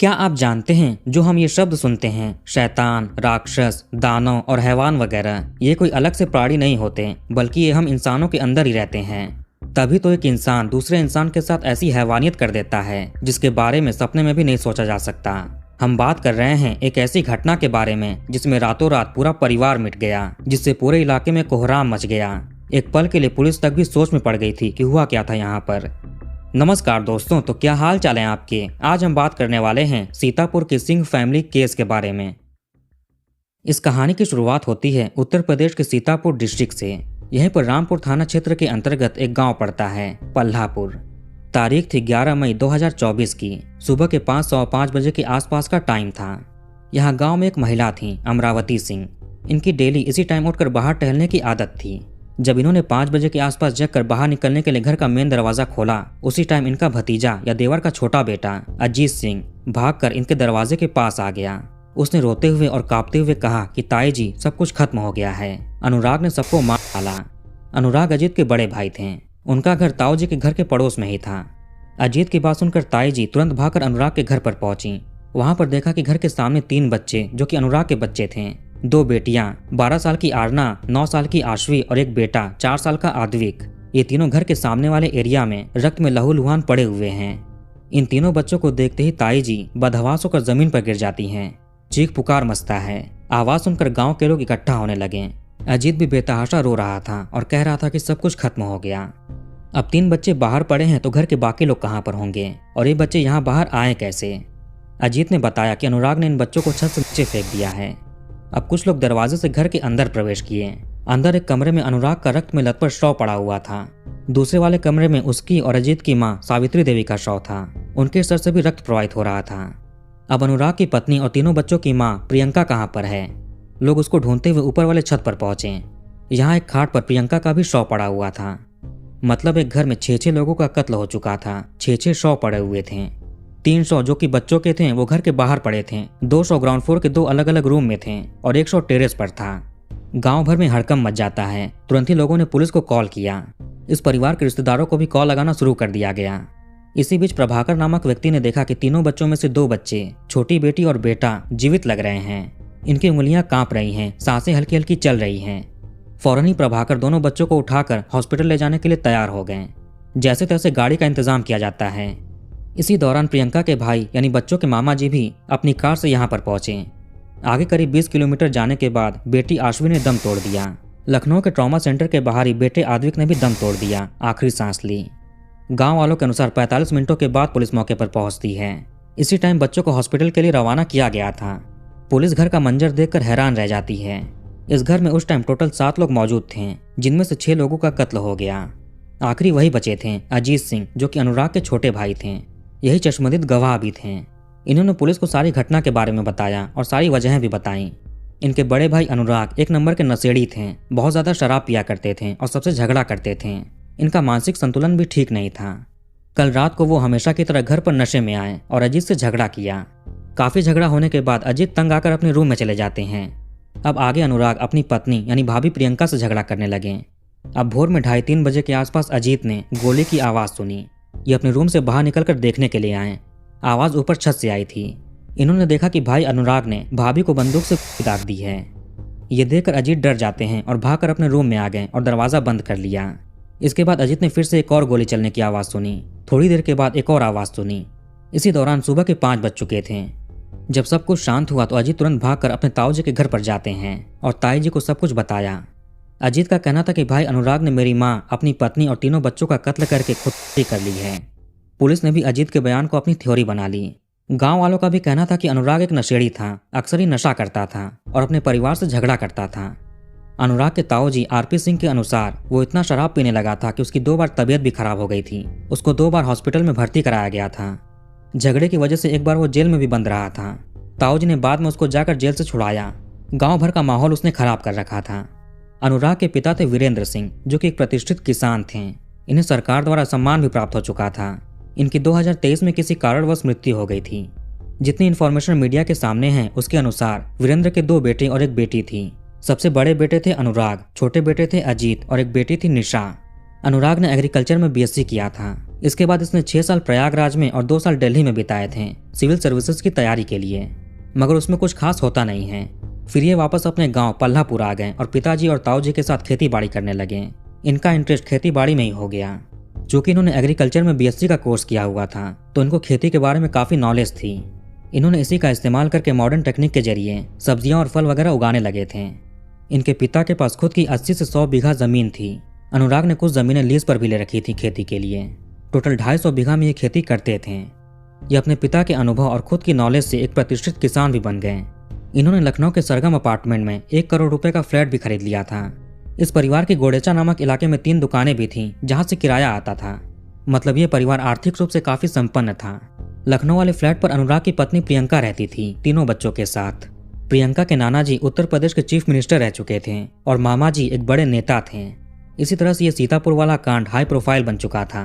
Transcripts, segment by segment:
क्या आप जानते हैं जो हम ये शब्द सुनते हैं शैतान, राक्षस, दानव और हैवान वगैरह, ये कोई अलग से प्राणी नहीं होते बल्कि ये हम इंसानों के अंदर ही रहते हैं। तभी तो एक इंसान दूसरे इंसान के साथ ऐसी हैवानियत कर देता है जिसके बारे में सपने में भी नहीं सोचा जा सकता। हम बात कर रहे हैं एक ऐसी घटना के बारे में जिसमें रातों रात पूरा परिवार मिट गया, जिससे पूरे इलाके में कोहराम मच गया। एक पल के लिए पुलिस तक भी सोच में पड़ गई थी कि हुआ क्या था यहाँ पर। नमस्कार दोस्तों, तो क्या हाल चाल है आपके। आज हम बात करने वाले हैं सीतापुर के सिंह फैमिली केस के बारे में। इस कहानी की शुरुआत होती है उत्तर प्रदेश के सीतापुर डिस्ट्रिक्ट से। यहीं पर रामपुर थाना क्षेत्र के अंतर्गत एक गांव पड़ता है, पल्लापुर। तारीख थी 11 मई 2024 की। सुबह के 5:05 बजे के आसपास का टाइम था। यहाँ गांव में एक महिला थी, अमरावती सिंह। इनकी डेली इसी टाइम उठकर बाहर टहलने की आदत थी। जब इन्होंने 5 बजे के आसपास जगकर बाहर निकलने के लिए घर का मेन दरवाजा खोला, उसी टाइम इनका भतीजा या देवर का छोटा बेटा अजीत सिंह भागकर इनके दरवाजे के पास आ गया। उसने रोते हुए और कांपते हुए कहा कि ताई जी, सब कुछ खत्म हो गया है। अनुराग ने सबको मार डाला। अनुराग अजीत के बड़े भाई थे। उनका घर ताऊ जी के घर के पड़ोस में ही था। अजीत की बात सुनकर ताई जी तुरंत भागकर अनुराग के घर पर पहुंची। वहां पर देखा कि घर के सामने 3 बच्चे जो कि अनुराग के बच्चे थे, 2 बेटियां 12 साल की आरना, 9 साल की आश्वी और एक बेटा 4 साल का आद्विक। ये तीनों घर के सामने वाले एरिया में रक्त में लहूलुहान पड़े हुए हैं। इन तीनों बच्चों को देखते ही ताई जी बदहवास होकर जमीन पर गिर जाती हैं। चीख पुकार मचता है। आवाज सुनकर गांव के लोग इकट्ठा होने लगे। अजीत भी बेतहाशा रो रहा था और कह रहा था कि सब कुछ खत्म हो गया। अब 3 बच्चे बाहर पड़े हैं तो घर के बाकी लोग कहाँ पर होंगे और ये बच्चे यहाँ बाहर आए कैसे। अजीत ने बताया कि अनुराग ने इन बच्चों को छत से नीचे फेंक दिया है। अब कुछ लोग दरवाजे से घर के अंदर प्रवेश किए। अंदर एक कमरे में अनुराग का रक्त में लथपथ शव पड़ा हुआ था। दूसरे वाले कमरे में उसकी और अजीत की मां सावित्री देवी का शव था। उनके सर से भी रक्त प्रवाहित हो रहा था। अब अनुराग की पत्नी और तीनों बच्चों की मां प्रियंका कहाँ पर है। लोग उसको ढूंढते हुए ऊपर वाले छत पर पहुंचे। यहाँ एक खाट पर प्रियंका का भी शव पड़ा हुआ था। मतलब एक घर में 6 लोगों का कत्ल हो चुका था। 6 शव पड़े हुए थे। 3 शव जो कि बच्चों के थे वो घर के बाहर पड़े थे। 2 शव ग्राउंड फ्लोर के 2 अलग अलग रूम में थे और 1 शव टेरेस पर था। गांव भर में हड़कंप मच जाता है। तुरंत ही लोगों ने पुलिस को कॉल किया। इस परिवार के रिश्तेदारों को भी कॉल लगाना शुरू कर दिया गया। इसी बीच प्रभाकर नामक व्यक्ति ने देखा कि तीनों बच्चों में से 2 बच्चे, छोटी बेटी और बेटा, जीवित लग रहे हैं। इनकी उंगलियां कांप रही हैं, सांसें हल्की हल्की चल रही हैं। फौरन ही प्रभाकर दोनों बच्चों को उठाकर हॉस्पिटल ले जाने के लिए तैयार हो गए। जैसे तैसे गाड़ी का इंतजाम किया जाता है। इसी दौरान प्रियंका के भाई यानी बच्चों के मामा जी भी अपनी कार से यहाँ पर पहुंचे। आगे करीब 20 किलोमीटर जाने के बाद बेटी आश्वी ने दम तोड़ दिया। लखनऊ के ट्रॉमा सेंटर के बाहर ही बेटे आद्विक ने भी दम तोड़ दिया, आखिरी सांस ली। गांव वालों के अनुसार 45 मिनटों के बाद पुलिस मौके पर पहुंचती है। इसी टाइम बच्चों को हॉस्पिटल के लिए रवाना किया गया था। पुलिस घर का मंजर देखकर हैरान रह जाती है। इस घर में उस टाइम टोटल 7 लोग मौजूद थे, जिनमें से 6 लोगों का कत्ल हो गया। आखिरी वही बचे थे, अजीत सिंह, जो कि अनुराग के छोटे भाई थे। यही चश्मदीद गवाह भी थे। इन्होंने पुलिस को सारी घटना के बारे में बताया और सारी वजहें भी बताईं। इनके बड़े भाई अनुराग एक नंबर के नशेड़ी थे। बहुत ज्यादा शराब पिया करते थे और सबसे झगड़ा करते थे। इनका मानसिक संतुलन भी ठीक नहीं था। कल रात को वो हमेशा की तरह घर पर नशे में आए और अजीत से झगड़ा किया। काफी झगड़ा होने के बाद अजीत तंग आकर अपने रूम में चले जाते हैं। अब आगे अनुराग अपनी पत्नी यानी भाभी प्रियंका से झगड़ा करने लगे। अब भोर में 2:30-3 बजे के आसपास अजीत ने गोली की आवाज सुनी। ये अपने रूम से बाहर निकलकर देखने के लिए आए। आवाज ऊपर छत से आई थी। इन्होंने देखा कि भाई अनुराग ने भाभी को बंदूक से दाग दी है। ये देखकर अजीत डर जाते हैं और भागकर अपने रूम में आ गए और दरवाजा बंद कर लिया। इसके बाद अजीत ने फिर से एक और गोली चलने की आवाज सुनी। थोड़ी देर के बाद एक और आवाज सुनी। इसी दौरान सुबह के 5 बज चुके थे। जब सब कुछ शांत हुआ तो अजीत तुरंत भागकर अपने ताऊ जी के घर पर जाते हैं और ताई जी को सब कुछ बताया। अजीत का कहना था कि भाई अनुराग ने मेरी मां, अपनी पत्नी और तीनों बच्चों का कत्ल करके खुदकुशी कर ली है। पुलिस ने भी अजीत के बयान को अपनी थ्योरी बना ली। गांव वालों का भी कहना था कि अनुराग एक नशेड़ी था, अक्सर ही नशा करता था और अपने परिवार से झगड़ा करता था। अनुराग के ताऊ जी आरपी सिंह के अनुसार वो इतना शराब पीने लगा था कि उसकी 2 बार तबीयत भी खराब हो गई थी। उसको 2 बार हॉस्पिटल में भर्ती कराया गया था। झगड़े की वजह से एक बार वो जेल में भी बंद रहा था। ताऊ जी ने बाद में उसको जाकर जेल से छुड़ाया। गांव भर का माहौल उसने खराब कर रखा था। अनुराग के पिता थे वीरेंद्र सिंह, जो कि एक प्रतिष्ठित किसान थे। इन्हें सरकार द्वारा सम्मान भी प्राप्त हो चुका था। इनकी 2023 में किसी कारणवश मृत्यु हो गई थी। जितनी इन्फॉर्मेशन मीडिया के सामने है उसके अनुसार वीरेंद्र के 2 बेटे और एक बेटी थी। सबसे बड़े बेटे थे अनुराग, छोटे बेटे थे अजीत और एक बेटी थी निशा। अनुराग ने एग्रीकल्चर में बीएससी किया था। इसके बाद इसने 6 साल प्रयागराज में और 2 साल दिल्ली में बिताए थे सिविल सर्विसेज की तैयारी के लिए, मगर उसमें कुछ खास होता नहीं है। फिर ये वापस अपने गांव पल्लापुर आ गए और पिताजी और ताऊजी के साथ खेती बाड़ी करने लगे। इनका इंटरेस्ट खेती बाड़ी में ही हो गया। चूँकि इन्होंने एग्रीकल्चर में बीएससी का कोर्स किया हुआ था तो इनको खेती के बारे में काफ़ी नॉलेज थी। इन्होंने इसी का इस्तेमाल करके मॉडर्न टेक्निक के जरिए सब्जियां और फल वगैरह उगाने लगे थे। इनके पिता के पास खुद की 80 से 100 बीघा जमीन थी। अनुराग ने कुछ जमीनें लीज पर भी ले रखी थी खेती के लिए। टोटल 250 बीघा में ये खेती करते थे। ये अपने पिता के अनुभव और खुद की नॉलेज से एक प्रतिष्ठित किसान भी बन गए। इन्होंने लखनऊ के सरगम अपार्टमेंट में 1 करोड़ रुपए का फ्लैट भी खरीद लिया था। इस परिवार की गोडेचा नामक इलाके में 3 दुकानें भी थीं जहां से किराया आता था। मतलब ये परिवार आर्थिक रूप से काफी संपन्न था। लखनऊ वाले फ्लैट पर अनुराग की पत्नी प्रियंका रहती थी, तीनों बच्चों के साथ। प्रियंका के नाना जी उत्तर प्रदेश के चीफ मिनिस्टर रह चुके थे और मामा जी एक बड़े नेता थे। इसी तरह से ये सीतापुर वाला कांड हाई प्रोफाइल बन चुका था।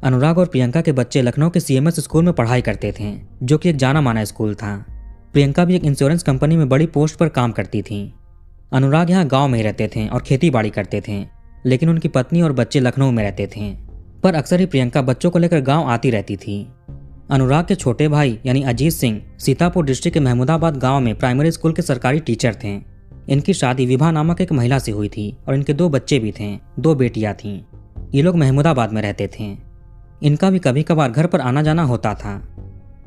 अनुराग और प्रियंका के बच्चे लखनऊ के सीएमएस स्कूल में पढ़ाई करते थे, जो कि एक जाना माना स्कूल था। प्रियंका भी एक इंश्योरेंस कंपनी में बड़ी पोस्ट पर काम करती थी। अनुराग यहाँ गांव में ही रहते थे और खेती बाड़ी करते थे, लेकिन उनकी पत्नी और बच्चे लखनऊ में रहते थे। पर अक्सर ही प्रियंका बच्चों को लेकर गांव आती रहती थी। अनुराग के छोटे भाई यानी अजीत सिंह सीतापुर डिस्ट्रिक्ट के महमूदाबाद गांव में प्राइमरी स्कूल के सरकारी टीचर थे। इनकी शादी विभा नामक एक महिला से हुई थी और इनके 2 बच्चे भी थे, 2 बेटियां थीं। ये लोग महमूदाबाद में रहते थे। इनका भी कभी कभार घर पर आना जाना होता था।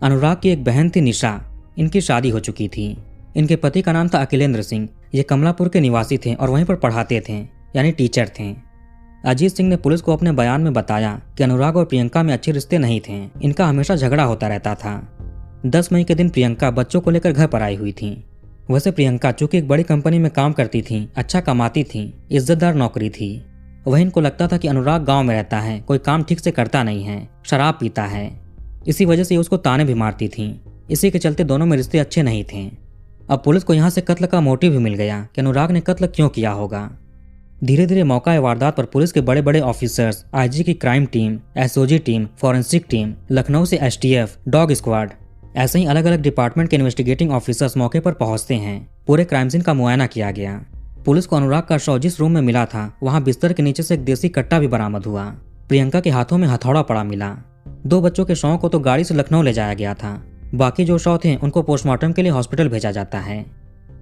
अनुराग की एक बहन थी निशा, इनकी शादी हो चुकी थी। इनके पति का नाम था अखिलेंद्र सिंह। ये कमलापुर के निवासी थे और वहीं पर पढ़ाते थे, यानी टीचर थे। अजीत सिंह ने पुलिस को अपने बयान में बताया कि अनुराग और प्रियंका में अच्छे रिश्ते नहीं थे। इनका हमेशा झगड़ा होता रहता था। 10 मई के दिन प्रियंका बच्चों को लेकर घर पर आई हुई थी। वैसे प्रियंका चूंकि एक बड़ी कंपनी में काम करती थी, अच्छा कमाती थी, इज्जतदार नौकरी थी। वहीं इनको लगता था कि अनुराग गांव में रहता है, कोई काम ठीक से करता नहीं है, शराब पीता है। इसी वजह से उसको ताने भी मारती थी। इसी के चलते दोनों में रिश्ते अच्छे नहीं थे। अब पुलिस को यहाँ से कत्ल का मोटिव भी मिल गया कि अनुराग ने कत्ल क्यों किया होगा। धीरे धीरे मौका वारदात पर पुलिस के बड़े बड़े ऑफिसर्स, आईजी की crime team, SOG team, forensic team, Lucknow से एसटीएफ, डॉग स्क्वाड, ऐसे ही अलग अलग डिपार्टमेंट के इन्वेस्टिगेटिंग ऑफिसर्स मौके पर पहुंचते हैं। पूरे क्राइम सीन का मुआयना किया गया। पुलिस को अनुराग का शव जिस रूम में मिला था वहां बिस्तर के नीचे से एक देसी कट्टा भी बरामद हुआ। प्रियंका के हाथों में हथौड़ा पड़ा मिला। 2 बच्चों के शवों को तो गाड़ी से लखनऊ ले जाया गया था। बाकी जो शव थे उनको पोस्टमार्टम के लिए हॉस्पिटल भेजा जाता है।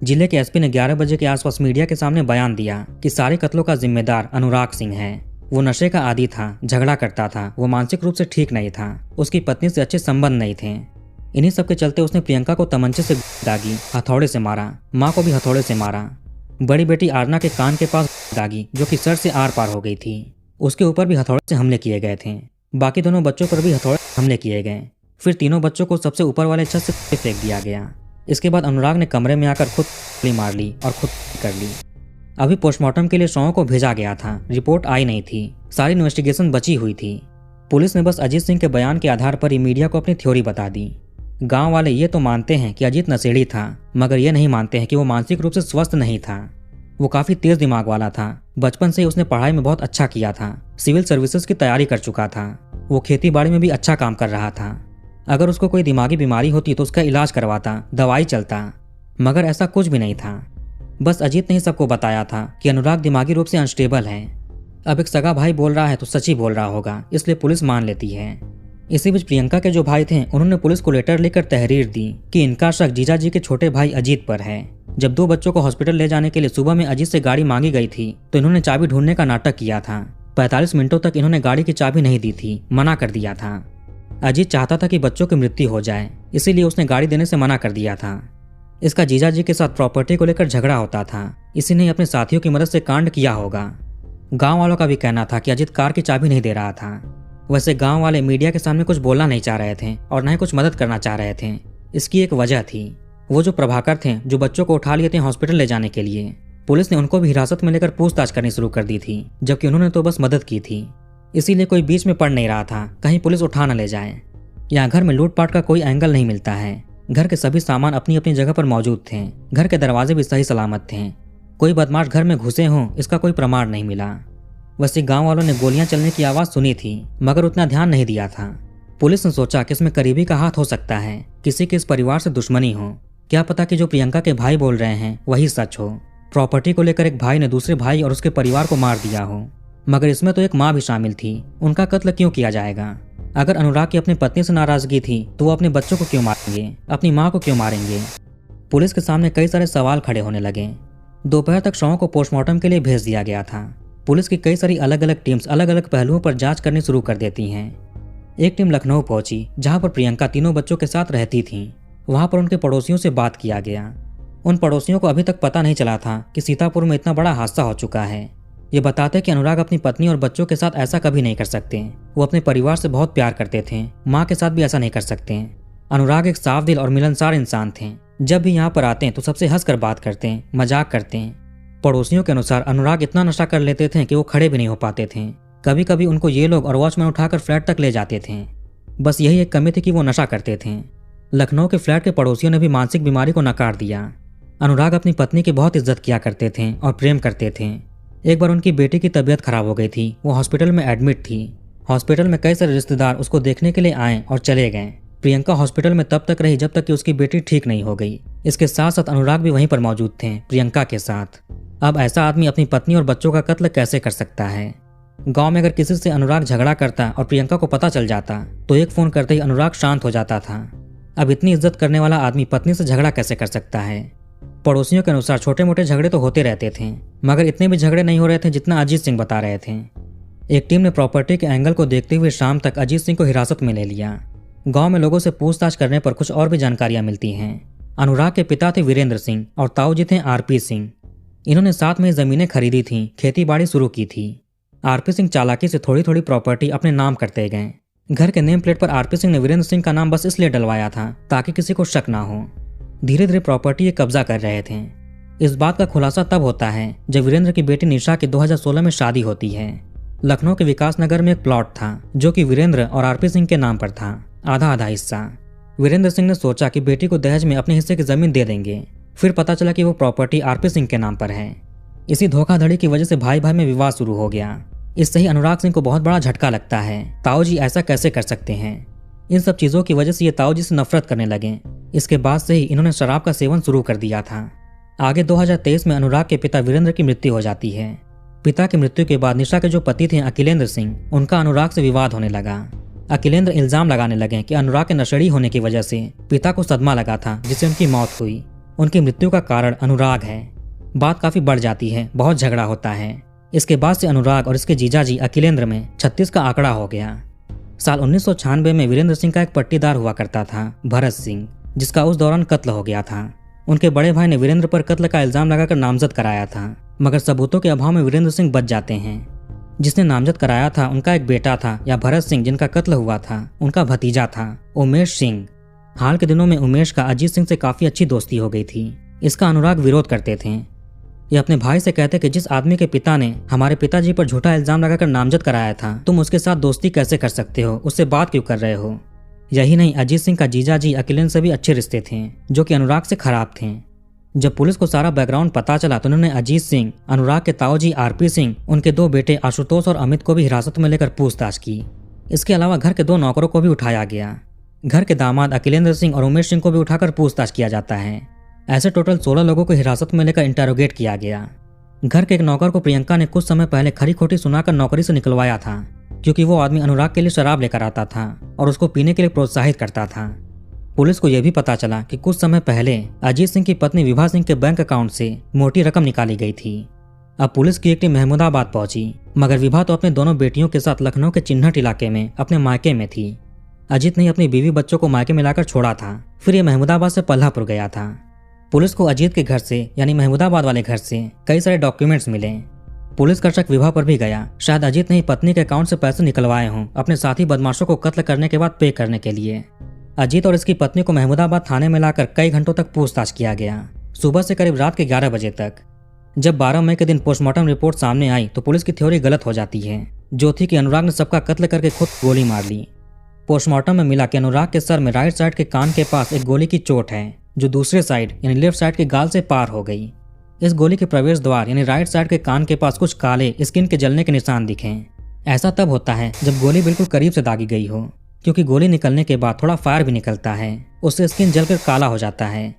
जिले के एसपी ने 11 बजे के आसपास मीडिया के सामने बयान दिया कि सारे कत्लों का जिम्मेदार अनुराग सिंह है। वो नशे का आदी था, झगड़ा करता था, वो मानसिक रूप से ठीक नहीं था, उसकी पत्नी से अच्छे संबंध नहीं थे। इन्हीं सब के चलते उसने प्रियंका को तमंचे से दागी, हथौड़े से मारा, माँ को भी हथौड़े से मारा। बड़ी बेटी आरना के कान के पास दागी, जो कि सर से आर पार हो गई थी। उसके ऊपर भी हथौड़े से हमले किए गए थे। बाकी दोनों बच्चों पर भी हथौड़े से हमले किए गए। फिर तीनों बच्चों को सबसे ऊपर वाले छत से फेंक दिया गया। इसके बाद अनुराग ने कमरे में आकर खुद गोली मार ली और खुद कर ली। अभी पोस्टमार्टम के लिए शवों को भेजा गया था, रिपोर्ट आई नहीं थी, सारी इन्वेस्टिगेशन बची हुई थी। पुलिस ने बस अजीत सिंह के बयान के आधार पर ही मीडिया को अपनी थ्योरी बता दी। गांव वाले ये तो मानते हैं कि अजीत नशेड़ी था, मगर ये नहीं मानते हैं कि वो मानसिक रूप से स्वस्थ नहीं था। वो काफी तेज दिमाग वाला था। बचपन से ही उसने पढ़ाई में बहुत अच्छा किया था, सिविल सर्विसेज की तैयारी कर चुका था। वो खेती बाड़ी में भी अच्छा काम कर रहा था। अगर उसको कोई दिमागी बीमारी होती तो उसका इलाज करवाता, दवाई चलता, मगर ऐसा कुछ भी नहीं था। बस अजीत ने ही सबको बताया था कि अनुराग दिमागी रूप से अनस्टेबल है। अब एक सगा भाई बोल रहा है तो सच ही बोल रहा होगा, इसलिए पुलिस मान लेती है। इसी बीच प्रियंका के जो भाई थे उन्होंने पुलिस को लेटर लिखकर तहरीर दी कि इनका शक जीजा जी के छोटे भाई अजीत पर है। जब 2 बच्चों को हॉस्पिटल ले जाने के लिए सुबह में अजीत से गाड़ी मांगी गई थी तो इन्होंने चाबी ढूंढने का नाटक किया था। 45 मिनटों तक इन्होंने गाड़ी की चाबी नहीं दी थी, मना कर दिया था। अजीत चाहता था कि बच्चों की मृत्यु हो जाए, इसीलिए उसने गाड़ी देने से मना कर दिया था। इसका जीजा जी के साथ प्रॉपर्टी को लेकर झगड़ा होता था। इसी ने अपने साथियों की मदद से कांड किया होगा। गांव वालों का भी कहना था कि अजीत कार की चाबी नहीं दे रहा था। वैसे गांव वाले मीडिया के सामने कुछ बोलना नहीं चाह रहे थे और न ही कुछ मदद करना चाह रहे थे। इसकी एक वजह थी, वो जो प्रभाकर थे जो बच्चों को उठा लिए थे हॉस्पिटल ले जाने के लिए, पुलिस ने उनको भी हिरासत में लेकर पूछताछ करनी शुरू कर दी थी, जबकि उन्होंने तो बस मदद की थी। इसीलिए कोई बीच में पड़ नहीं रहा था, कहीं पुलिस उठा न ले जाए। यहाँ घर में लूटपाट का कोई एंगल नहीं मिलता है। घर के सभी सामान अपनी अपनी जगह पर मौजूद थे। घर के दरवाजे भी सही सलामत थे। कोई बदमाश घर में घुसे हों इसका कोई प्रमाण नहीं मिला। वैसे गांव वालों ने गोलियां चलने की आवाज सुनी थी, मगर उतना ध्यान नहीं दिया था। पुलिस ने सोचा कि इसमें करीबी का हाथ हो सकता है, किसी के इस परिवार से दुश्मनी हो। क्या पता कि जो प्रियंका के भाई बोल रहे हैं वही सच हो। प्रॉपर्टी को लेकर एक भाई ने दूसरे भाई और उसके परिवार को मार दिया हो, मगर इसमें तो एक माँ भी शामिल थी, उनका कत्ल क्यों किया जाएगा? अगर अनुराग की अपनी पत्नी से नाराजगी थी तो वो अपने बच्चों को क्यों मारेंगे, अपनी माँ को क्यों मारेंगे? पुलिस के सामने कई सारे सवाल खड़े होने लगे। दोपहर तक शवों को पोस्टमार्टम के लिए भेज दिया गया था। पुलिस की कई सारी अलग अलग टीम्स अलग अलग पहलुओं पर जांच करनी शुरू कर देती हैं। एक टीम लखनऊ पहुंची, जहां पर प्रियंका तीनों बच्चों के साथ रहती थी। वहां पर उनके पड़ोसियों से बात किया गया। उन पड़ोसियों को अभी तक पता नहीं चला था कि सीतापुर में इतना बड़ा हादसा हो चुका है। ये बताते कि अनुराग अपनी पत्नी और बच्चों के साथ ऐसा कभी नहीं कर सकते। वो अपने परिवार से बहुत प्यार करते थे, माँ के साथ भी ऐसा नहीं कर सकते। अनुराग एक साफ दिल और मिलनसार इंसान थे। जब भी यहाँ पर आते हैं तो सबसे हंसकर बात करते हैं, मजाक करते हैं। पड़ोसियों के अनुसार अनुराग इतना नशा कर लेते थे कि वो खड़े भी नहीं हो पाते थे। कभी कभी उनको ये लोग और वॉचमैन उठाकर फ्लैट तक ले जाते थे। बस यही एक कमी थी कि वो नशा करते थे। लखनऊ के फ्लैट के पड़ोसियों ने भी मानसिक बीमारी को नकार दिया। अनुराग अपनी पत्नी की बहुत इज्जत किया करते थे और प्रेम करते थे। एक बार उनकी बेटी की तबीयत खराब हो गई थी, वो हॉस्पिटल में एडमिट थी। हॉस्पिटल में कई सारे रिश्तेदार उसको देखने के लिए आए और चले गए। प्रियंका हॉस्पिटल में तब तक रही जब तक कि उसकी बेटी ठीक नहीं हो गई। इसके साथ साथ अनुराग भी वहीं पर मौजूद थे, प्रियंका के साथ। अब ऐसा आदमी अपनी पत्नी और बच्चों का कत्ल कैसे कर सकता है? गांव में अगर किसी से अनुराग झगड़ा करता और प्रियंका को पता चल जाता तो एक फोन करते ही अनुराग शांत हो जाता था। अब इतनी इज्जत करने वाला आदमी पत्नी से झगड़ा कैसे कर सकता है? पड़ोसियों के अनुसार छोटे मोटे झगड़े तो होते रहते थे, मगर इतने भी झगड़े नहीं हो रहे थे जितना अजीत सिंह बता रहे थे। एक टीम ने प्रॉपर्टी के एंगल को देखते हुए शाम तक अजीत सिंह को हिरासत में ले लिया। गांव में लोगों से पूछताछ करने पर कुछ और भी जानकारियां मिलती हैं। अनुराग के पिता थे वीरेंद्र सिंह और ताऊ जी थे आरपी सिंह। इन्होंने साथ में जमीनें खरीदी थी, खेती बाड़ी शुरू की थी। आरपी सिंह चालाकी से थोड़ी थोड़ी प्रॉपर्टी अपने नाम करते गए। घर के नेम प्लेट पर आरपी सिंह ने वीरेंद्र सिंह का नाम बस इसलिए डलवाया था ताकि किसी को शक ना हो। धीरे धीरे प्रॉपर्टी ये कब्जा कर रहे थे। इस बात का खुलासा तब होता है जब वीरेंद्र की बेटी निशा की 2016 में शादी होती है। लखनऊ के विकास नगर में एक प्लॉट था जो कि वीरेंद्र और आरपी सिंह के नाम पर था, आधा आधा हिस्सा। वीरेंद्र सिंह ने सोचा कि बेटी को दहेज में अपने हिस्से की जमीन दे देंगे। फिर पता चला कि वो प्रॉपर्टी आरपी सिंह के नाम पर है। इसी धोखाधड़ी की वजह से भाई भाई में विवाद शुरू हो गया। इससे ही अनुराग सिंह को बहुत बड़ा झटका लगता है। ताऊ जी ऐसा कैसे कर सकते हैं? इन सब चीजों की वजह से ये ताऊ जी से नफरत करने लगे। इसके बाद से ही इन्होंने शराब का सेवन शुरू कर दिया था। आगे 2023 में अनुराग के पिता वीरेंद्र की मृत्यु हो जाती है। पिता की मृत्यु के बाद निशा के जो पति थे अखिलेंद्र सिंह, उनका अनुराग से विवाद होने लगा। अखिलेंद्र इल्जाम लगाने लगे कि अनुराग के नशेड़ी होने की वजह से पिता को सदमा लगा था, जिससे उनकी मौत हुई। उनकी मृत्यु का कारण अनुराग है। बात काफी बढ़ जाती है, बहुत झगड़ा होता है। इसके बाद से अनुराग और इसके जीजाजी अखिलेंद्र में 36 का आंकड़ा हो गया। साल 1996 में वीरेंद्र सिंह का एक पट्टीदार हुआ करता था, भरत सिंह, जिसका उस दौरान कत्ल हो गया था। उनके बड़े भाई ने वीरेंद्र पर कत्ल का इल्जाम लगाकर नामजद कराया था, मगर सबूतों के अभाव में वीरेंद्र सिंह बच जाते हैं। जिसने नामजद कराया था उनका एक बेटा था, या भरत सिंह जिनका कत्ल हुआ था, उनका भतीजा था उमेश सिंह। हाल के दिनों में उमेश का अजीत सिंह से काफी अच्छी दोस्ती हो गई थी। इसका अनुराग विरोध करते थे। ये अपने भाई से कहते कि जिस आदमी के पिता ने हमारे पिताजी पर झूठा इल्जाम लगाकर नामजद कराया था, तुम उसके साथ दोस्ती कैसे कर सकते हो, उससे बात क्यों कर रहे हो? यही नहीं, अजीत सिंह का जीजाजी अखिलेंद्र से भी अच्छे रिश्ते थे, जो कि अनुराग से खराब थे। जब पुलिस को सारा बैकग्राउंड पता चला तो उन्होंने अजीत सिंह, अनुराग के ताऊजी आरपी सिंह, उनके 2 बेटे आशुतोष और अमित को भी हिरासत में लेकर पूछताछ की। इसके अलावा घर के 2 नौकरों को भी उठाया गया। घर के दामाद अखिलेंद्र सिंह और उमेश सिंह को भी उठाकर पूछताछ किया जाता है। ऐसे टोटल 16 लोगों को हिरासत में लेकर इंटेरोगेट किया गया। घर के एक नौकर को प्रियंका ने कुछ समय पहले खरी खोटी सुनाकर नौकरी से निकलवाया था, क्योंकि वो आदमी अनुराग के लिए शराब लेकर आता था और उसको पीने के लिए प्रोत्साहित करता था। पुलिस को यह भी पता चला कि कुछ समय पहले अजीत सिंह की पत्नी विभा सिंह के बैंक अकाउंट से मोटी रकम निकाली गई थी। अब पुलिस की एक टीम महमूदाबाद पहुंची, मगर विभा तो अपने दोनों बेटियों के साथ लखनऊ के चिन्हट इलाके में अपने मायके में थी। अजीत ने अपनी बीवी बच्चों को मायके में लाकर छोड़ा था, फिर ये महमूदाबाद से पल्लापुर गया था। पुलिस को अजीत के घर से, यानी महमूदाबाद वाले घर से, कई सारे डॉक्यूमेंट्स मिले। पुलिस का शक विभा पर भी गया। शायद अजीत ने ही पत्नी के अकाउंट से पैसे निकलवाए हों अपने साथी बदमाशों को कत्ल करने के बाद पे करने के लिए। अजीत और इसकी पत्नी को महमूदाबाद थाने में लाकर कई घंटों तक पूछताछ किया गया, सुबह से करीब रात के 11 बजे तक। जब 12 मई के दिन पोस्टमार्टम रिपोर्ट सामने आई तो पुलिस की थ्योरी गलत हो जाती है, जो थी कि अनुराग ने सबका कत्ल करके खुद गोली मार ली। पोस्टमार्टम में मिला कि अनुराग के सर में राइट साइड के कान के पास एक गोली की चोट है, जो दूसरे साइड यानी लेफ्ट साइड के गाल से पार हो गई। इस गोली के प्रवेश द्वार यानी राइट साइड के कान के पास कुछ काले स्किन के जलने के निशान दिखे। ऐसा तब होता है जब गोली बिल्कुल करीब से दागी गई हो, क्योंकि गोली निकलने के बाद थोड़ा फायर भी निकलता है, उससे स्किन जलकर काला हो जाता है।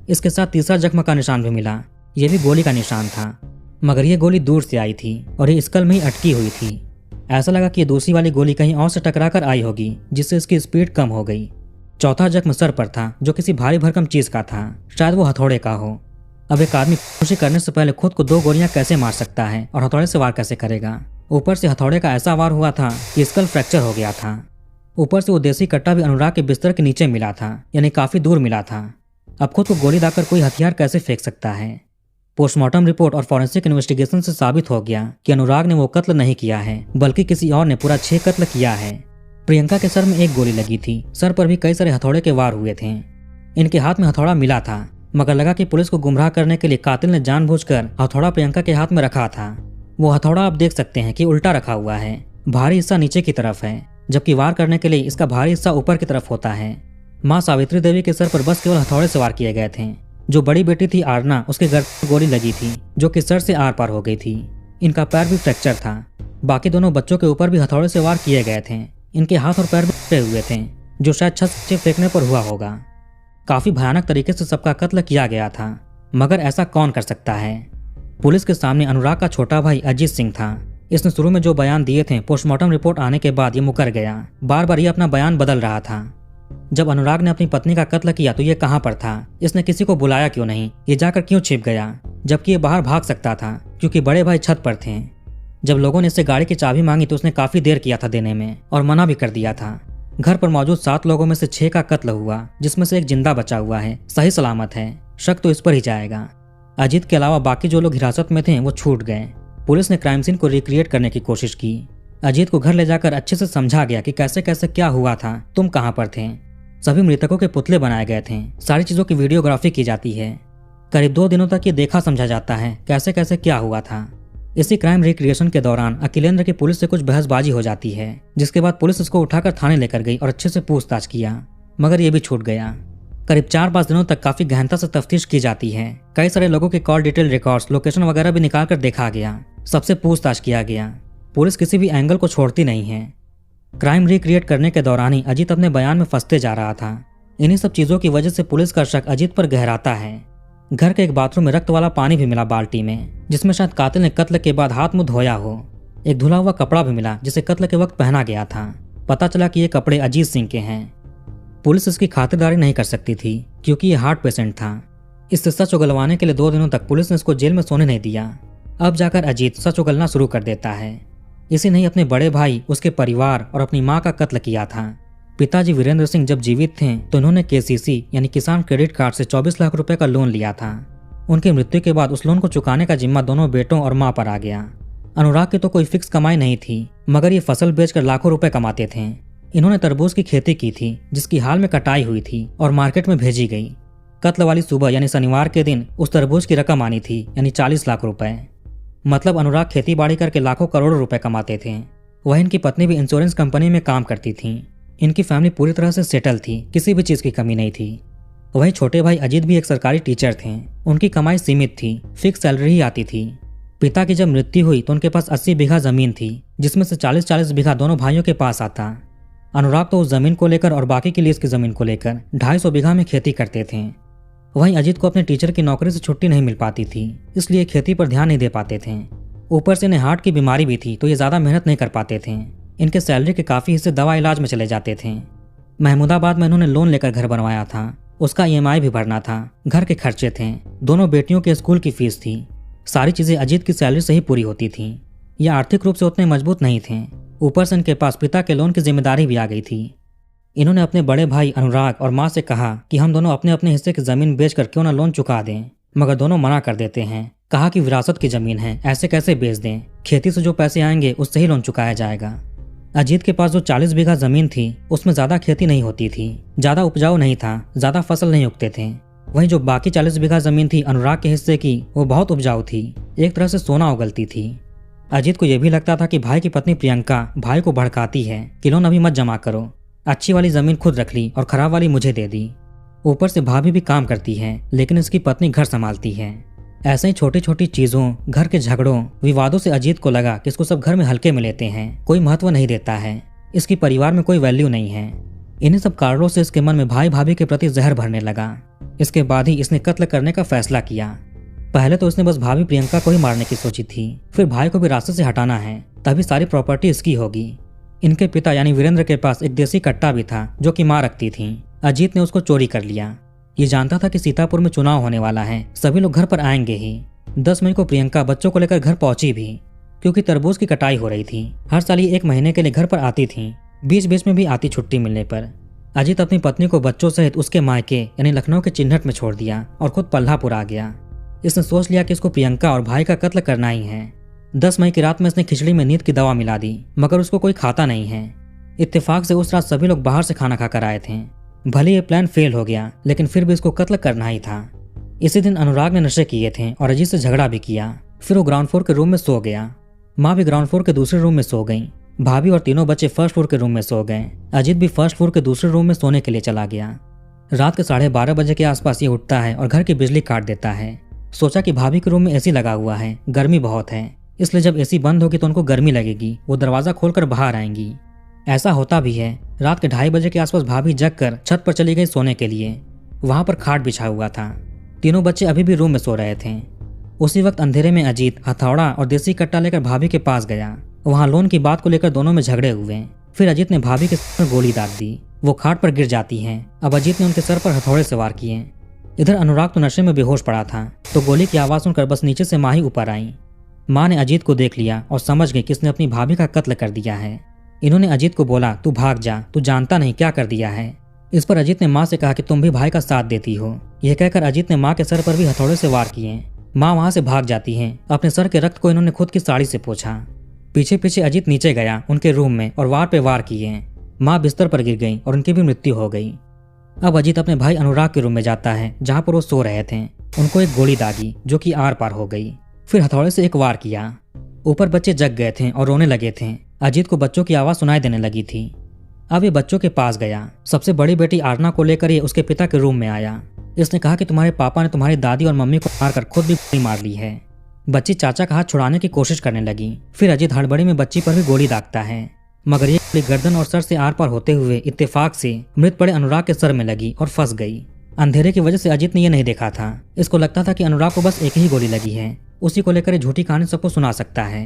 इसके साथ तीसरा जख्म का निशान भी मिला, यह भी गोली का निशान था। मगर ये गोली दूर से आई थी और ये स्कल में ही अटकी हुई थी। ऐसा लगा कि ये दूसरी वाली गोली कहीं और से टकरा कर आई होगी, जिससे इसकी स्पीड कम हो गई। चौथा जख्म सर पर था, जो किसी भारी भरकम चीज का था, शायद वो हथौड़े का हो। अब एक आदमी खुशी करने से पहले खुद को 2 गोलियां कैसे मार सकता है और हथौड़े से वार कैसे करेगा। ऊपर से हथौड़े का ऐसा वार हुआ था कि स्कल फ्रैक्चर हो गया था। ऊपर से वो देसी कट्टा भी अनुराग के बिस्तर के नीचे मिला था, यानी काफी दूर मिला था। अब खुद को गोली दाकर कोई हथियार कैसे फेंक सकता है। पोस्टमार्टम रिपोर्ट और फॉरेंसिक इन्वेस्टिगेशन से साबित हो गया कि अनुराग ने वो कत्ल नहीं किया है, बल्कि किसी और ने पूरा 6 कत्ल किया है। प्रियंका के सर में एक गोली लगी थी, सर पर भी कई सारे हथौड़े के वार हुए थे। इनके हाथ में हथौड़ा मिला था, मगर लगा कि पुलिस को गुमराह करने के लिए कातिल ने जानबूझकर हथौड़ा प्रियंका के हाथ में रखा था। वो हथौड़ा आप देख सकते हैं कि उल्टा रखा हुआ है, भारी हिस्सा नीचे की तरफ है, जबकि वार करने के लिए इसका भारी हिस्सा ऊपर की तरफ होता है। माँ सावित्री देवी के सर पर बस केवल हथौड़े से वार किए गए थे। जो बड़ी बेटी थी आरना, उसके गर्दन में गोली लगी थी, जो कि सर से आर पार हो गई थी। इनका पैर भी फ्रैक्चर था। बाकी दोनों बच्चों के ऊपर भी हथौड़े से वार किए गए थे। इनके हाथ और पैर भी टूटे हुए थे, जो शायद छत से फेंकने पर हुआ होगा। काफी भयानक तरीके से सबका कत्ल किया गया था, मगर ऐसा कौन कर सकता है। पुलिस के सामने अनुराग का छोटा भाई अजीत सिंह था। इसने शुरू में जो बयान दिए थे, पोस्टमार्टम रिपोर्ट आने के बाद ये मुकर गया। बार बार ये अपना बयान बदल रहा था। जब अनुराग ने अपनी पत्नी का कत्ल किया तो ये कहाँ पर था, इसने किसी को बुलाया क्यों नहीं, ये जाकर क्यों छिप गया, जबकि ये बाहर भाग सकता था क्योंकि बड़े भाई छत पर थे। जब लोगों ने इससे गाड़ी की चाबी मांगी तो उसने काफी देर किया था देने में और मना भी कर दिया था। घर पर मौजूद 7 लोगों में से 6 का कत्ल हुआ, जिसमें से एक जिंदा बचा हुआ है, सही सलामत है। शक तो इस पर ही जाएगा। अजीत के अलावा बाकी जो लोग हिरासत में थे वो छूट गए। पुलिस ने क्राइम सीन को रिक्रिएट करने की कोशिश की। अजीत को घर ले जाकर अच्छे से समझा गया कि कैसे कैसे क्या हुआ था, तुम कहाँ पर थे। सभी मृतकों के पुतले बनाए गए थे, सारी चीजों की वीडियोग्राफी की जाती है। करीब 2 दिनों तक ये देखा समझा जाता है कैसे कैसे क्या हुआ था। इसी क्राइम रिक्रिएशन के दौरान अखिलेंद्र की पुलिस से कुछ बहसबाजी हो जाती है, जिसके बाद पुलिस उसको उठाकर थाने लेकर गई और अच्छे से पूछताछ किया, मगर ये भी छूट गया। करीब 4-5 दिनों तक काफी गहनता से तफ्तीश की जाती है। कई सारे लोगों के कॉल डिटेल रिकॉर्ड्स, लोकेशन वगैरह भी निकाल कर देखा गया, सबसे पूछताछ किया गया। पुलिस किसी भी एंगल को छोड़ती नहीं है। क्राइम रिक्रिएट करने के दौरान ही अजीत अपने बयान में फंसते जा रहा था। इन्हीं सब चीजों की वजह से पुलिस का शक अजीत पर गहराता है। घर के एक बाथरूम में रक्त वाला पानी भी मिला बाल्टी में, जिसमें शायद कातिल ने कत्ल के बाद हाथ मुंह धोया हो। एक धुला हुआ कपड़ा भी मिला जिसे कत्ल के वक्त पहना गया था। पता चला कि ये कपड़े अजीत सिंह के हैं। पुलिस इसकी खातिरदारी नहीं कर सकती थी क्योंकि ये हार्ट पेशेंट था। इस सच उगलवाने के लिए 2 दिनों तक पुलिस ने इसको जेल में सोने नहीं दिया। अब जाकर अजीत सच उगलना शुरू कर देता है। इसी नहीं अपने बड़े भाई, उसके परिवार और अपनी मां का कत्ल किया था। पिताजी वीरेंद्र सिंह जब जीवित थे तो इन्होंने केसीसी यानी किसान क्रेडिट कार्ड से 24 लाख रुपए का लोन लिया था। उनकी मृत्यु के बाद उस लोन को चुकाने का जिम्मा दोनों बेटों और मां पर आ गया। अनुराग की तो कोई फिक्स कमाई नहीं थी, मगर ये फसल बेचकर लाखों रुपए कमाते थे। इन्होंने तरबूज की खेती की थी, जिसकी हाल में कटाई हुई थी और मार्केट में भेजी गई। कत्ल वाली सुबह यानी शनिवार के दिन उस तरबूज की रकम आनी थी, यानी 40 लाख रुपए। मतलब अनुराग खेती बाड़ी करके लाखों करोड़ों रुपए कमाते थे। वह इनकी पत्नी भी इंश्योरेंस कंपनी में काम करती थी। इनकी फैमिली पूरी तरह से सेटल थी, किसी भी चीज की कमी नहीं थी। वही छोटे भाई अजीत भी एक सरकारी टीचर थे। उनकी कमाई सीमित थी, फिक्स सैलरी ही आती थी। पिता की जब मृत्यु हुई तो उनके पास 80 बीघा जमीन थी, जिसमें से 40-40 बीघा दोनों भाइयों के पास आता। अनुराग तो उस जमीन को लेकर और बाकी की लीज की जमीन को लेकर 250 बीघा में खेती करते थे। वहीं अजीत को अपने टीचर की नौकरी से छुट्टी नहीं मिल पाती थी, इसलिए खेती पर ध्यान नहीं दे पाते थे। ऊपर से इन्हें हार्ट की बीमारी भी थी, तो ये ज्यादा मेहनत नहीं कर पाते थे। इनके सैलरी के काफी हिस्से दवा इलाज में चले जाते थे। महमूदाबाद में इन्होंने लोन लेकर घर बनवाया था, उसका EMI भी भरना था, घर के खर्चे थे, दोनों बेटियों के स्कूल की फीस थी। सारी चीजें अजीत की सैलरी से ही पूरी होती थी। ये आर्थिक रूप से उतने मजबूत नहीं थे। ऊपर से इनके पास पिता के लोन की जिम्मेदारी भी आ गई थी। इन्होंने अपने बड़े भाई अनुराग और माँ से कहा कि हम दोनों अपने अपने हिस्से की जमीन बेचकर क्यों ना लोन चुका दें, मगर दोनों मना कर देते हैं। कहा कि विरासत की जमीन है, ऐसे कैसे बेच दें, खेती से जो पैसे आएंगे उससे ही लोन चुकाया जाएगा। अजीत के पास जो 40 बीघा जमीन थी उसमें ज्यादा खेती नहीं होती थी, ज्यादा उपजाऊ नहीं था, ज्यादा फसल नहीं उगते थे। वहीं जो बाकी 40 बीघा जमीन थी अनुराग के हिस्से की, वो बहुत उपजाऊ थी, एक तरह से सोना उगलती थी। अजीत को यह भी लगता था कि भाई की पत्नी प्रियंका भाई को भड़काती है कि लोन अभी मत जमा करो, अच्छी वाली जमीन खुद रख ली और खराब वाली मुझे दे दी। ऊपर से भाभी भी काम करती है, लेकिन इसकी पत्नी घर संभालती है। ऐसे ही छोटी छोटी चीजों, घर के झगड़ों, विवादों से अजीत को लगा कि इसको सब घर में हल्के में लेते हैं, कोई महत्व नहीं देता है, इसकी परिवार में कोई वैल्यू नहीं है। इन्हीं सब कारणों से इसके मन में भाई भाभी के प्रति जहर भरने लगा। इसके बाद ही इसने कत्ल करने का फैसला किया। पहले तो उसने बस भाभी प्रियंका को ही मारने की सोची थी, फिर भाई को भी रास्ते से हटाना है, तभी सारी प्रॉपर्टी इसकी होगी। इनके पिता यानी वीरेंद्र के पास एक देसी कट्टा भी था जो कि माँ रखती थी। अजीत ने उसको चोरी कर लिया। ये जानता था कि सीतापुर में चुनाव होने वाला है, सभी लोग घर पर आएंगे ही। 10 मई को प्रियंका बच्चों को लेकर घर पहुंची भी, क्योंकि तरबूज की कटाई हो रही थी। हर साल ये 1 महीने के लिए घर पर आती थी, बीच बीच में भी आती छुट्टी मिलने पर। अजीत अपनी पत्नी को बच्चों सहित उसके मायके यानी लखनऊ के चिन्हट में छोड़ दिया और खुद पल्लापुर आ गया। इसने सोच लिया कि इसको प्रियंका और भाई का कत्ल करना ही है। 10 मई की रात में इसने खिचड़ी में नींद की दवा मिला दी, मगर उसको कोई खाता नहीं है। इत्तेफाक से उस रात सभी लोग बाहर से खाना खाकर आए थे। भले ये प्लान फेल हो गया, लेकिन फिर भी इसको कत्ल करना ही था। इसी दिन अनुराग ने नशे किए थे और अजीत से झगड़ा भी किया। फिर वो ग्राउंड फ्लोर के रूम में सो गया। माँ भी ग्राउंड फ्लोर के दूसरे रूम में सो गई। भाभी और तीनों बच्चे फर्स्ट फ्लोर के रूम में सो गए। अजीत भी फर्स्ट फ्लोर के दूसरे रूम में सोने के लिए चला गया। रात के 12:30 बजे के आसपास ये उठता है और घर की बिजली काट देता है। सोचा कि भाभी के रूम में एसी लगा हुआ है, गर्मी बहुत है, इसलिए जब एसी बंद होगी तो उनको गर्मी लगेगी, वो दरवाजा खोलकर बाहर आएंगी। ऐसा होता भी है। रात के 2:30 बजे के आसपास भाभी जग कर छत पर चली गई सोने के लिए। वहां पर खाट बिछा हुआ था। तीनों बच्चे अभी भी रूम में सो रहे थे। उसी वक्त अंधेरे में अजीत हथौड़ा और देसी कट्टा लेकर भाभी के पास गया। वहां लोन की बात को लेकर दोनों में झगड़े हुए। फिर अजीत ने भाभी के सर पर गोली दाग दी। वो खाट पर गिर जाती हैं। अब अजीत ने उनके सर पर हथौड़े से वार किए। इधर अनुराग तो नशे में बेहोश पड़ा था, तो गोली की आवाज सुनकर बस नीचे से माँ ही ऊपर आई। माँ ने अजीत को देख लिया और समझ गई कि इसने अपनी भाभी का कत्ल कर दिया है। इन्होंने अजीत को बोला, तू भाग जा, तू जानता नहीं क्या कर दिया है। इस पर अजीत ने माँ से कहा कि तुम भी भाई का साथ देती हो। यह कहकर अजीत ने माँ के सर पर भी हथौड़े से वार किए। माँ वहां से भाग जाती है। अपने सर के रक्त को इन्होंने खुद की साड़ी से पोंछा। पीछे पीछे अजीत नीचे गया उनके रूम में और वार पे वार किए। माँ बिस्तर पर गिर गई और उनकी भी मृत्यु हो गई। अब अजीत अपने भाई अनुराग के रूम में जाता है, जहाँ पर वो सो रहे थे। उनको एक गोली दागी जो कि आर पार हो गई। फिर हथौड़े से एक वार किया। ऊपर बच्चे जग गए थे और रोने लगे थे। अजीत को बच्चों की आवाज सुनाई देने लगी थी। अब ये बच्चों के पास गया। सबसे बड़ी बेटी आरना को लेकर ये उसके पिता के रूम में आया। इसने कहा कि तुम्हारे पापा ने तुम्हारी दादी और मम्मी को मारकर खुद भी गोली मार ली है। बच्ची चाचा का हाथ छुड़ाने की कोशिश करने लगी। फिर अजीत हड़बड़ी में बच्ची पर भी गोली दागता है, मगर ये गोली गर्दन और सर से आर पार होते हुए इत्तेफाक से मृत पड़े अनुराग के सर में लगी और फंस गई। अंधेरे की वजह से अजीत ने यह नहीं देखा था। इसको लगता था कि अनुराग को बस एक ही गोली लगी है। उसी को लेकर झूठी कहानी सबको सुना सकता है।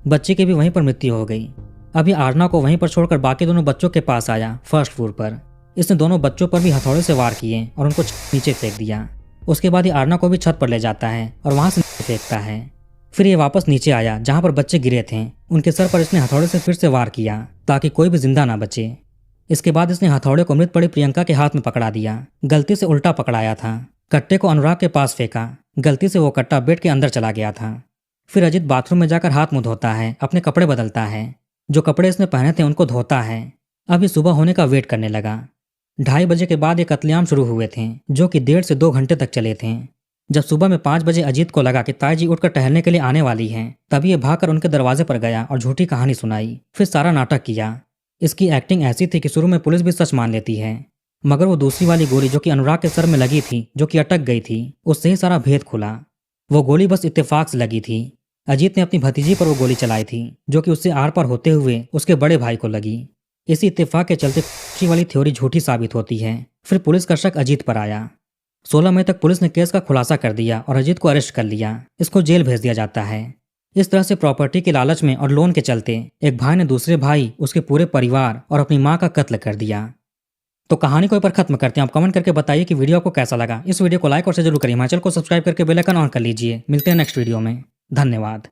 बच्ची की भी वहीं पर मृत्यु हो गई। अभी आरना को वहीं पर छोड़कर बाकी दोनों बच्चों के पास आया फर्स्ट फ्लोर पर। इसने दोनों बच्चों पर भी हथौड़े से वार किए और उनको नीचे फेंक दिया। उसके बाद ये आरना को भी छत पर ले जाता है और वहां से नीचे फेंकता है। फिर ये वापस नीचे आया जहां पर बच्चे गिरे थे। उनके सर पर इसने हथौड़े से फिर से वार किया ताकि कोई भी जिंदा ना बचे। इसके बाद इसने हथौड़े को मृत पड़ी प्रियंका के हाथ में पकड़ा दिया। गलती से उल्टा पकड़ाया था। कट्टे को अनुराग के पास फेंका। गलती से वो कट्टा बेड के अंदर चला गया था। फिर अजीत बाथरूम में जाकर हाथ मुंह धोता है, अपने कपड़े बदलता है। जो कपड़े इसने पहने थे उनको धोता है। अब ये सुबह होने का वेट करने लगा। 2:30 बजे के बाद ये कत्लेआम शुरू हुए थे, जो कि 1.5 से 2 घंटे तक चले थे। जब सुबह में 5 बजे अजीत को लगा कि ताई जी उठकर टहलने के लिए आने वाली हैं, तभी ये भागकर उनके दरवाजे पर गया और झूठी कहानी सुनाई। फिर सारा नाटक किया। इसकी एक्टिंग ऐसी थी कि शुरू में पुलिस भी सच मान लेती है, मगर वो दूसरी वाली गोली जो कि अनुराग के सर में लगी थी, जो कि अटक गई थी, उससे ही सारा भेद खुला। वो गोली बस इत्तेफाक से लगी थी। अजीत ने अपनी भतीजी पर वो गोली चलाई थी, जो कि उससे आर पार होते हुए उसके बड़े भाई को लगी। इसी इत्तेफाक के चलते खुशी वाली थ्योरी झूठी साबित होती है। फिर पुलिस का शक अजीत पर आया। 16 मई तक पुलिस ने केस का खुलासा कर दिया और अजीत को अरेस्ट कर लिया। इसको जेल भेज दिया जाता है। इस तरह से प्रॉपर्टी के लालच में और लोन के चलते एक भाई ने दूसरे भाई, उसके पूरे परिवार और अपनी माँ का कत्ल कर दिया। तो कहानी को ऊपर खत्म करते हैं। आप कमेंट करके बताइए कि वीडियो आपको कैसा लगा। इस वीडियो को लाइक और शेयर जरूर करिए। हमारे चैनल को सब्सक्राइब करके बेल आइकन ऑन कर लीजिए। मिलते हैं नेक्स्ट वीडियो में। धन्यवाद।